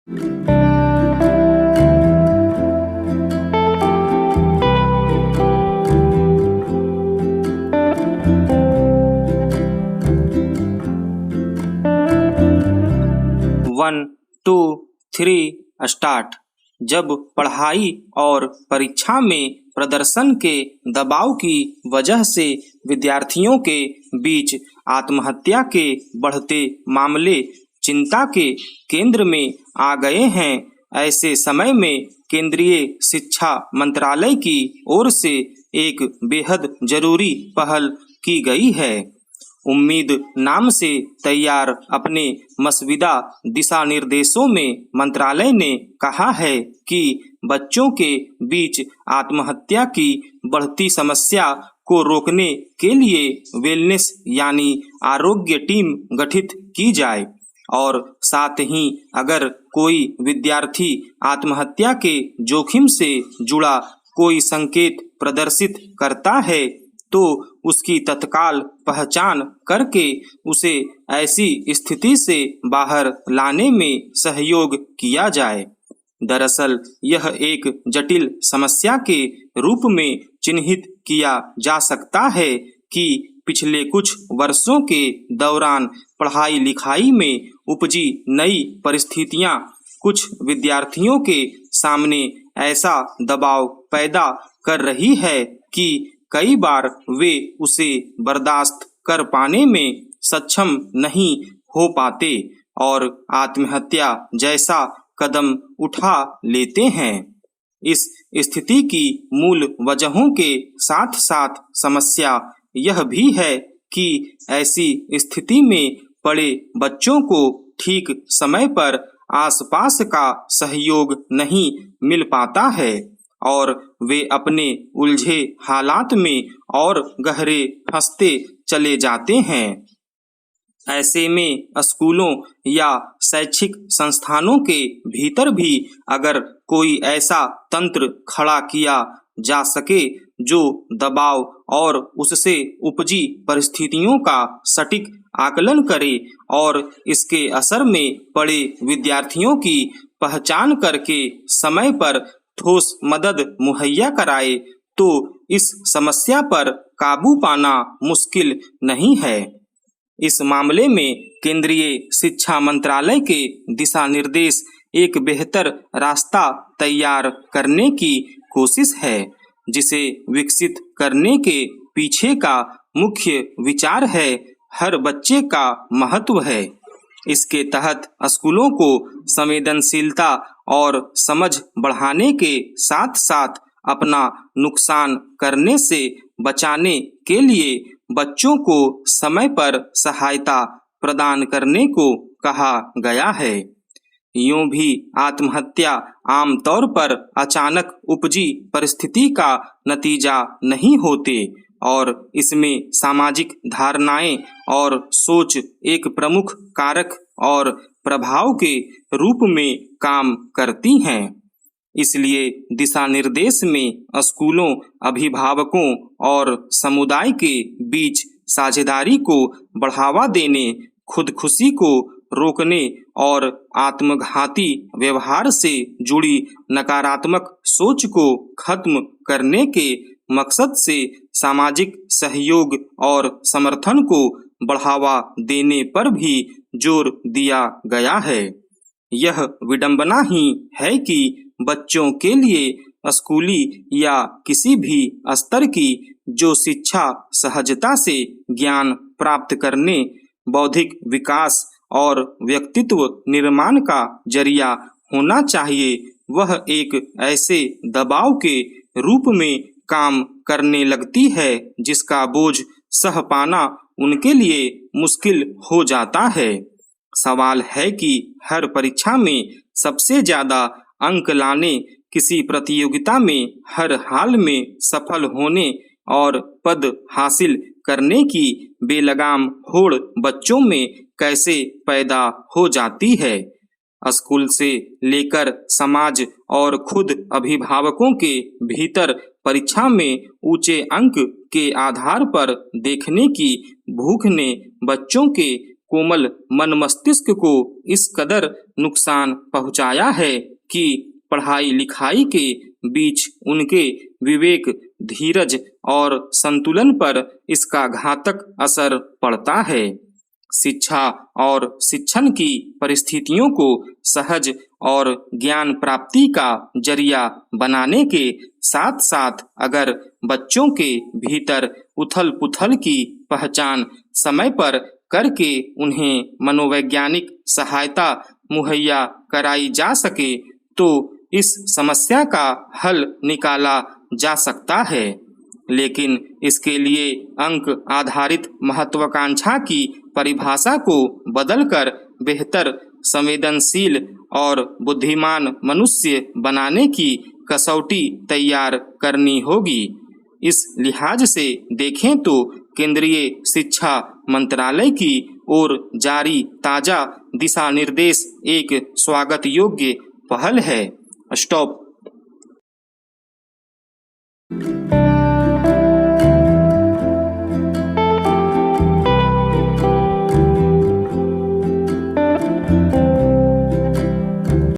1, 2, 3 start. जब पढ़ाई और परीक्षा में प्रदर्शन के दबाव की वजह से विद्यार्थियों के बीच आत्महत्या के बढ़ते मामले चिंता के केंद्र में आ गए हैं, ऐसे समय में केंद्रीय शिक्षा मंत्रालय की ओर से एक बेहद जरूरी पहल की गई है। उम्मीद नाम से तैयार अपने मसविदा दिशा निर्देशों में मंत्रालय ने कहा है कि बच्चों के बीच आत्महत्या की बढ़ती समस्या को रोकने के लिए वेलनेस यानी आरोग्य टीम गठित की जाए और साथ ही अगर कोई विद्यार्थी आत्महत्या के जोखिम से जुड़ा कोई संकेत प्रदर्शित करता है तो उसकी तत्काल पहचान करके उसे ऐसी स्थिति से बाहर लाने में सहयोग किया जाए। दरअसल यह एक जटिल समस्या के रूप में चिन्हित किया जा सकता है कि पिछले कुछ वर्षों के दौरान पढ़ाई लिखाई में उपजी नई परिस्थितियां कुछ विद्यार्थियों के सामने ऐसा दबाव पैदा कर रही है कि कई बार वे उसे बर्दाश्त कर पाने में सक्षम नहीं हो पाते और आत्महत्या जैसा कदम उठा लेते हैं। इस स्थिति की मूल वजहों के साथ साथ समस्या यह भी है कि ऐसी स्थिति में पड़े बच्चों को ठीक समय पर आसपास का सहयोग नहीं मिल पाता है और वे अपने उलझे हालात में और गहरे फंसते चले जाते हैं। ऐसे में स्कूलों या शैक्षिक संस्थानों के भीतर भी अगर कोई ऐसा तंत्र खड़ा किया जा सके जो दबाव और उससे उपजी परिस्थितियों का सटीक आकलन करे और इसके असर में पड़े विद्यार्थियों की पहचान करके समय पर ठोस मदद मुहैया कराए तो इस समस्या पर काबू पाना मुश्किल नहीं है। इस मामले में केंद्रीय शिक्षा मंत्रालय के दिशा निर्देश एक बेहतर रास्ता तैयार करने की कोशिश है, जिसे विकसित करने के पीछे का मुख्य विचार है हर बच्चे का महत्व है। इसके तहत स्कूलों को संवेदनशीलता और समझ बढ़ाने के साथ साथ अपना नुकसान करने से बचाने के लिए बच्चों को समय पर सहायता प्रदान करने को कहा गया है। यूं भी आत्महत्या आमतौर पर अचानक उपजी परिस्थिति का नतीजा नहीं होते और इसमें सामाजिक धारणाएं और सोच एक प्रमुख कारक और प्रभाव के रूप में काम करती हैं। इसलिए दिशा निर्देश में स्कूलों, अभिभावकों और समुदाय के बीच साझेदारी को बढ़ावा देने, खुदकुशी को रोकने और आत्मघाती व्यवहार से जुड़ी नकारात्मक सोच को खत्म करने के मकसद से सामाजिक सहयोग और समर्थन को बढ़ावा देने पर भी जोर दिया गया है। यह विडंबना ही है कि बच्चों के लिए स्कूली या किसी भी स्तर की जो शिक्षा सहजता से ज्ञान प्राप्त करने, बौद्धिक विकास और व्यक्तित्व निर्माण का जरिया होना चाहिए, वह एक ऐसे दबाव के रूप में काम करने लगती है जिसका बोझ सह पाना उनके लिए मुश्किल हो जाता है। सवाल है कि हर परीक्षा में सबसे ज्यादा अंक लाने, किसी प्रतियोगिता में हर हाल में सफल होने और पद हासिल करने की बेलगाम होड़ बच्चों में कैसे पैदा हो जाती है। स्कूल से लेकर समाज और खुद अभिभावकों के भीतर परीक्षा में ऊंचे अंक के आधार पर देखने की भूख ने बच्चों के कोमल मन मस्तिष्क को इस कदर नुकसान पहुंचाया है कि पढ़ाई लिखाई के बीच उनके विवेक, धीरज और संतुलन पर इसका घातक असर पड़ता है। शिक्षा और शिक्षण की परिस्थितियों को सहज और ज्ञान प्राप्ति का जरिया बनाने के साथ साथ अगर बच्चों के भीतर उथल पुथल की पहचान समय पर करके उन्हें मनोवैज्ञानिक सहायता मुहैया कराई जा सके तो इस समस्या का हल निकाला जा सकता है। लेकिन इसके लिए अंक आधारित महत्वाकांक्षा की परिभाषा को बदलकर बेहतर, संवेदनशील और बुद्धिमान मनुष्य बनाने की कसौटी तैयार करनी होगी। इस लिहाज से देखें तो केंद्रीय शिक्षा मंत्रालय की ओर जारी ताजा दिशा निर्देश एक स्वागत योग्य पहल है। स्टॉप।